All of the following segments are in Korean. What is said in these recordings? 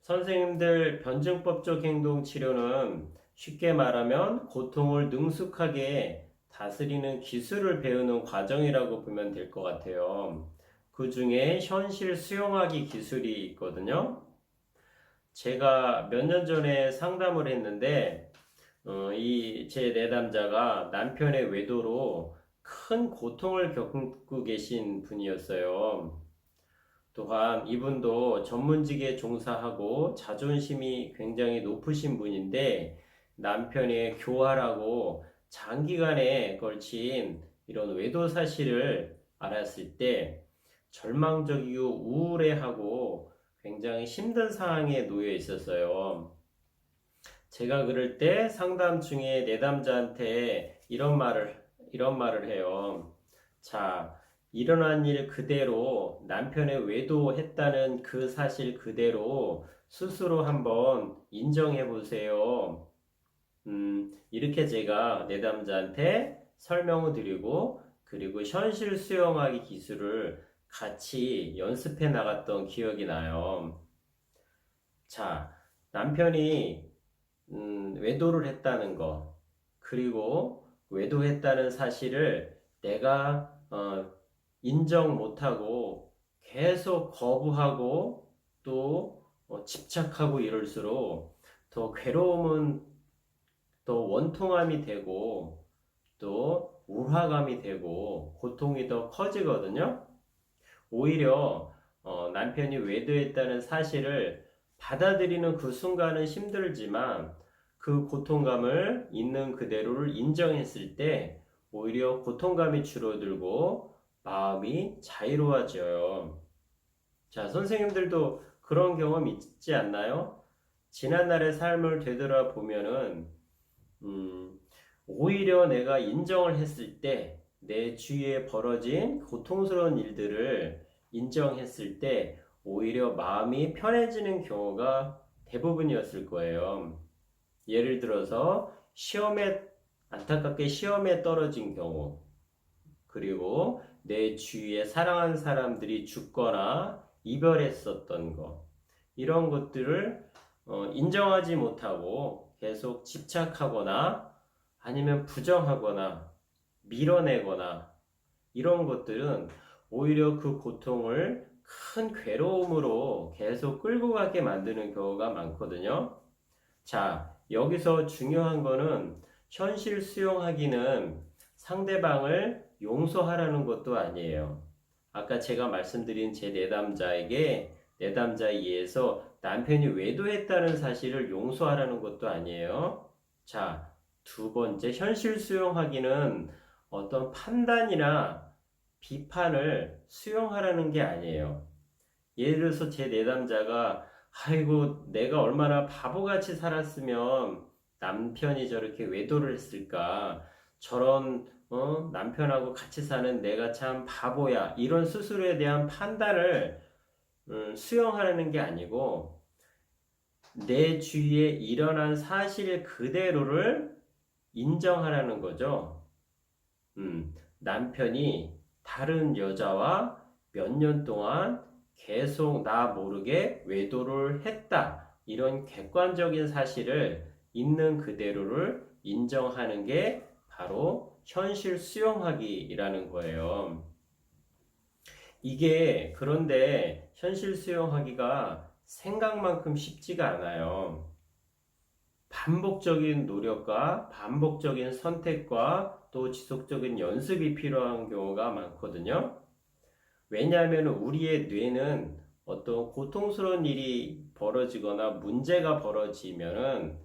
선생님들 변증법적 행동 치료는 쉽게 말하면 고통을 능숙하게 다스리는 기술을 배우는 과정이라고 보면 될 것 같아요. 그 중에 현실 수용하기 기술이 있거든요. 제가 몇 년 전에 상담을 했는데, 이 제 내담자가 남편의 외도로 큰 고통을 겪고 계신 분이었어요. 또한 이분도 전문직에 종사하고 자존심이 굉장히 높으신 분인데 남편의 교활하고 장기간에 걸친 이런 외도 사실을 알았을 때 절망적이고 우울해하고 굉장히 힘든 상황에 놓여 있었어요. 제가 그럴 때 상담 중에 내담자한테 이런 말을 해요. 자, 일어난 일 그대로 남편의 외도했다는 그 사실 그대로 스스로 한번 인정해 보세요. 이렇게 제가 내담자한테 설명을 드리고 그리고 현실 수용하기 기술을 같이 연습해 나갔던 기억이 나요. 자, 남편이 외도를 했다는 거, 그리고 외도했다는 사실을 내가 인정 못하고 계속 거부하고 또 집착하고 이럴수록 더 괴로움은 더 원통함이 되고 또 우화감이 되고 고통이 더 커지거든요. 오히려 남편이 외도했다는 사실을 받아들이는 그 순간은 힘들지만 그 고통감을 있는 그대로를 인정했을 때 오히려 고통감이 줄어들고 마음이 자유로워져요. 자, 선생님들도 그런 경험 있지 않나요? 지난날의 삶을 되돌아보면은 오히려 내가 인정을 했을 때 내 주위에 벌어진 고통스러운 일들을 인정했을 때 오히려 마음이 편해지는 경우가 대부분이었을 거예요. 예를 들어서 안타깝게 시험에 떨어진 경우, 그리고 내 주위에 사랑하는 사람들이 죽거나 이별했었던 것, 이런 것들을 인정하지 못하고 계속 집착하거나 아니면 부정하거나 밀어내거나 이런 것들은 오히려 그 고통을 큰 괴로움으로 계속 끌고 가게 만드는 경우가 많거든요. 자, 여기서 중요한 거는 현실 수용하기는 상대방을 용서하라는 것도 아니에요. 아까 제가 말씀드린 제 내담자에 의해서 남편이 외도했다는 사실을 용서하라는 것도 아니에요. 자, 두 번째, 현실 수용하기는 어떤 판단이나 비판을 수용하라는 게 아니에요. 예를 들어서 제 내담자가 아이고 내가 얼마나 바보같이 살았으면 남편이 저렇게 외도를 했을까 저런 남편하고 같이 사는 내가 참 바보야 이런 스스로에 대한 판단을 수용하라는 게 아니고 내 주위에 일어난 사실 그대로를 인정하라는 거죠. 남편이 다른 여자와 몇 년 동안 계속 나 모르게 외도를 했다. 이런 객관적인 사실을 있는 그대로를 인정하는 게 바로 현실 수용하기라는 거예요. 이게 그런데 현실 수용하기가 생각만큼 쉽지가 않아요. 반복적인 노력과 반복적인 선택과 또 지속적인 연습이 필요한 경우가 많거든요. 왜냐하면 우리의 뇌는 어떤 고통스러운 일이 벌어지거나 문제가 벌어지면은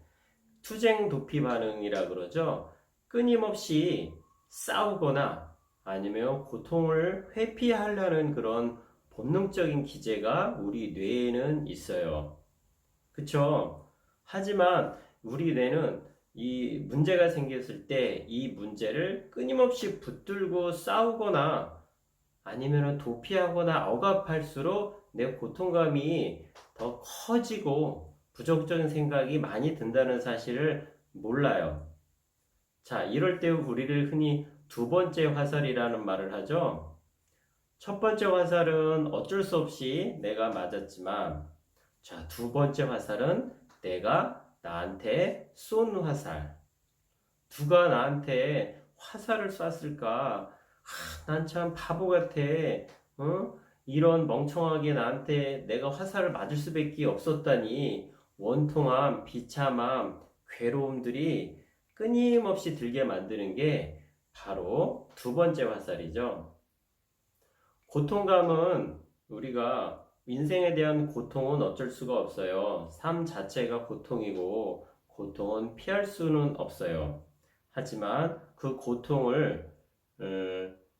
투쟁 도피 반응이라 그러죠. 끊임없이 싸우거나 아니면 고통을 회피하려는 그런 본능적인 기제가 우리 뇌에는 있어요. 그쵸? 하지만 우리 뇌는 이 문제가 생겼을 때 이 문제를 끊임없이 붙들고 싸우거나 아니면 도피하거나 억압할수록 내 고통감이 더 커지고 부정적인 생각이 많이 든다는 사실을 몰라요. 자, 이럴 때 우리를 흔히 두 번째 화살이라는 말을 하죠. 첫 번째 화살은 어쩔 수 없이 내가 맞았지만 자, 두 번째 화살은 내가 나한테 쏜 화살. 누가 나한테 화살을 쐈을까? 난 참 바보 같아. 어? 이런 멍청하게 나한테 내가 화살을 맞을 수밖에 없었다니. 원통함, 비참함, 괴로움들이 끊임없이 들게 만드는 게 바로 두 번째 화살이죠. 고통감은 우리가 인생에 대한 고통은 어쩔 수가 없어요. 삶 자체가 고통이고 고통은 피할 수는 없어요. 하지만 그 고통을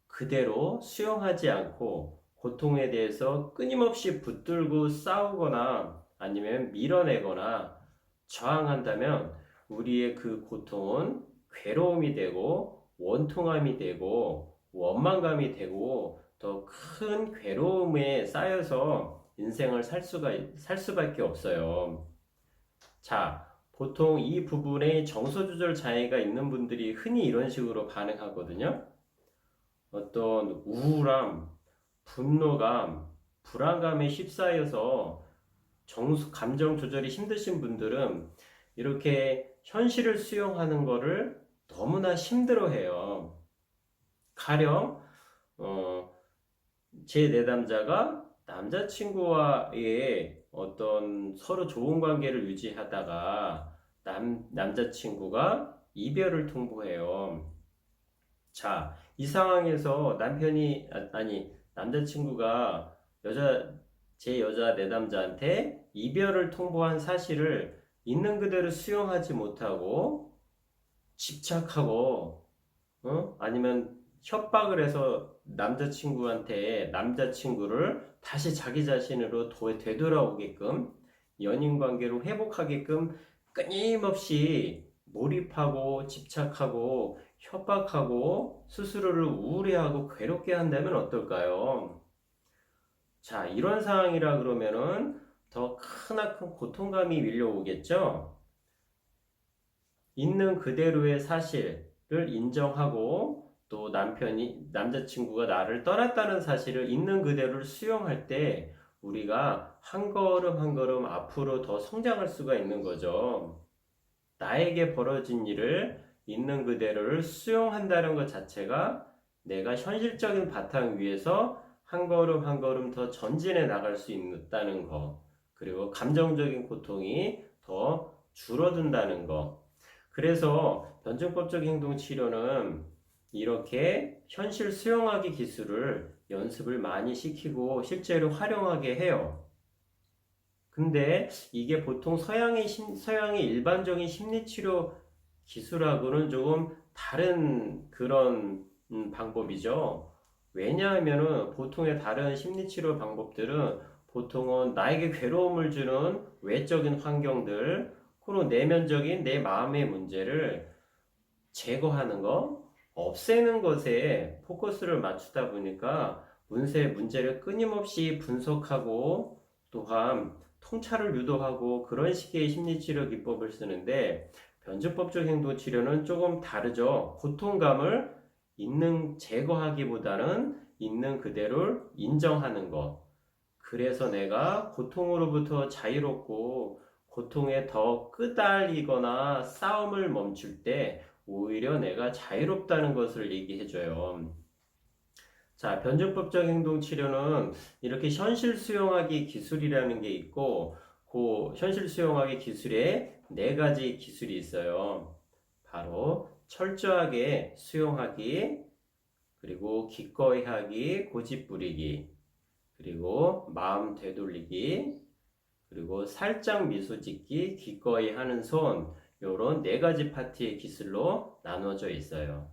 그대로 수용하지 않고 고통에 대해서 끊임없이 붙들고 싸우거나 아니면 밀어내거나 저항한다면 우리의 그 고통은 괴로움이 되고 원통함이 되고 원망감이 되고 더 큰 괴로움에 쌓여서 인생을 살 수밖에 없어요. 자, 보통 이 부분에 정서 조절 장애가 있는 분들이 흔히 이런 식으로 반응하거든요. 어떤 우울함, 분노감, 불안감에 휩싸여서 감정 조절이 힘드신 분들은 이렇게 현실을 수용하는 거를 너무나 힘들어해요. 가령 제 내담자가 남자친구와의 어떤 서로 좋은 관계를 유지하다가 남자친구가 이별을 통보해요. 자, 이 상황에서 남자친구가 제 여자 내담자한테 이별을 통보한 사실을 있는 그대로 수용하지 못하고 집착하고, 아니면 협박을 해서 남자친구를 다시 자기 자신으로 되돌아오게끔 연인 관계로 회복하게끔 끊임없이 몰입하고 집착하고 협박하고 스스로를 우울해하고 괴롭게 한다면 어떨까요? 자, 이런 상황이라 그러면은 더 크나큰 고통감이 밀려오겠죠? 있는 그대로의 사실을 인정하고 또 남자친구가 나를 떠났다는 사실을 있는 그대로를 수용할 때 우리가 한 걸음 한 걸음 앞으로 더 성장할 수가 있는 거죠. 나에게 벌어진 일을 있는 그대로를 수용한다는 것 자체가 내가 현실적인 바탕 위에서 한 걸음 한 걸음 더 전진해 나갈 수 있다는 거, 그리고 감정적인 고통이 더 줄어든다는 거. 그래서 변증법적 행동 치료는 이렇게 현실 수용하기 기술을 연습을 많이 시키고 실제로 활용하게 해요. 근데 이게 보통 서양의 일반적인 심리치료 기술하고는 조금 다른 그런 방법이죠. 왜냐하면은 보통의 다른 심리치료 방법들은 보통은 나에게 괴로움을 주는 외적인 환경들, 그리고 내면적인 내 마음의 문제를 제거하는 거, 없애는 것에 포커스를 맞추다 보니까 문제를 끊임없이 분석하고 또한 통찰을 유도하고 그런 식의 심리치료 기법을 쓰는데 변증법적 행동치료는 조금 다르죠. 고통감을 제거하기보다는 있는 그대로를 인정하는 것. 그래서 내가 고통으로부터 자유롭고 고통에 더 끄달리거나 싸움을 멈출 때 오히려 내가 자유롭다는 것을 얘기해줘요. 자, 변증법적 행동 치료는 이렇게 현실 수용하기 기술이라는 게 있고, 그 현실 수용하기 기술에 네 가지 기술이 있어요. 바로 철저하게 수용하기, 그리고 기꺼이 하기, 고집 부리기, 그리고 마음 되돌리기, 그리고 살짝 미소 짓기, 기꺼이 하는 손, 요런 네 가지 파트의 기술로 나눠져 있어요.